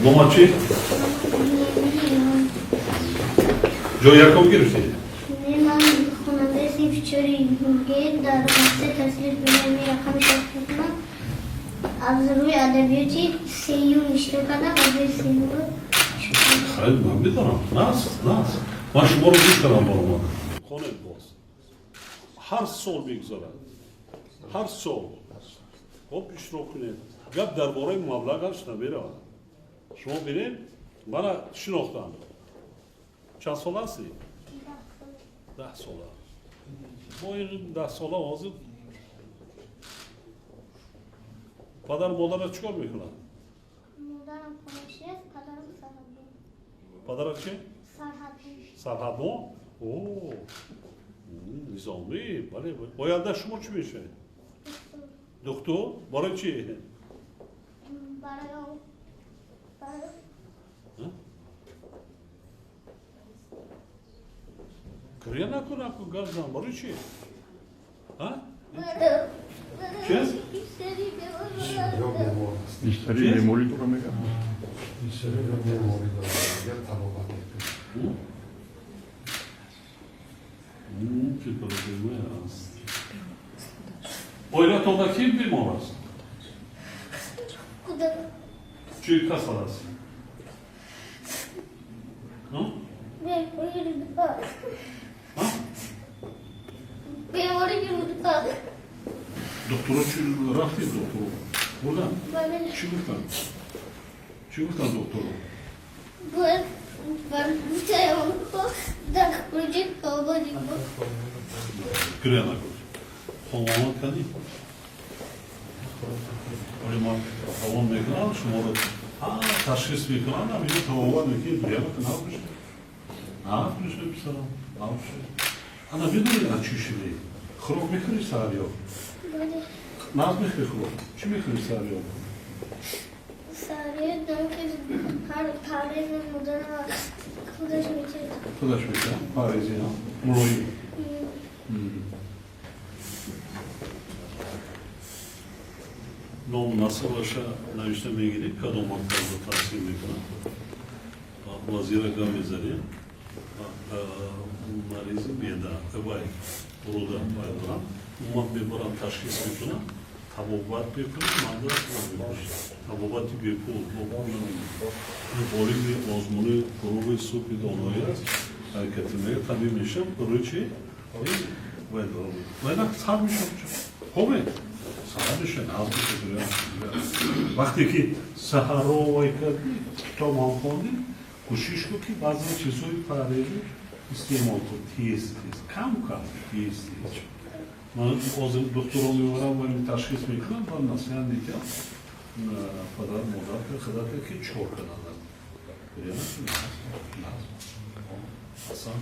Mama چی؟ جو یکم گرفتی؟ نه من خواننده سیفچوری میگه در مدرسه تصویر بینمی رقم شد از روی ادبیاتی سیون اشتباه کردم از روی سیون خیلی من میدارم ناس من شما رو گوش کنم برام خانه باز هر سال میگذارم هر سال خب اشتراک کنید گپ درباره مبلغش نمیره شما ببینید من شناختم چند سال هستی 10 سال ما این 10 سال حاضر پدر مادر چیکار میکنن مادرم پانشی است پدرم پدر چی سرحدی سرحدون اوه نظامی بله باید شما چی میشه دکتر برای چی برای کریه نکنه گازم برای چی ها چی بیشتری بیموری تو رو میگم چی پروبلمه هست اویلا تو کی بیمار است چی کس هست دکتر چی رفتی دکتر بودن چی گفتن چی گفتن دکتر کریه نکن خواهان کنی ولی من خواهان میکنم شما رو تشخیص میکنم نمیده خواهان میکنی کریه نکن نباشه نباشه بسرم نباشه انا بدونی از چی شده خروب میکنی سریا ناز میخوری خروب چی میخوری سریا سریع دارم که هر پرهیز مدرم خودش میکنه خودش میکنه پرهیزی ها مروی نام نصر باشه نوشته میگیری کدوم مرکز رو تحصیل میکنه وزیر گاه میذاری مریضی بیده اوای بروده باید من ببرم تشخیص میکنم تبابت بکنم مندرس نمیشه تبابتی بپول باری آزمونه گروه سوپی دانایی است حرکت میگه طبیع میشم برای چی؟ باید سر میشم خوبه سر میشه ناز میشه وقتی که سهر رو وای کردی تا ما خوندیم کوشش کن که بعضی چیزهای پرهیزی استعمال کن تیز کم تیز من دکترم میبرم و این تشخیص میکنم و نصیحت میکنم پدر مادر که خدا که چور کنن نه اصلا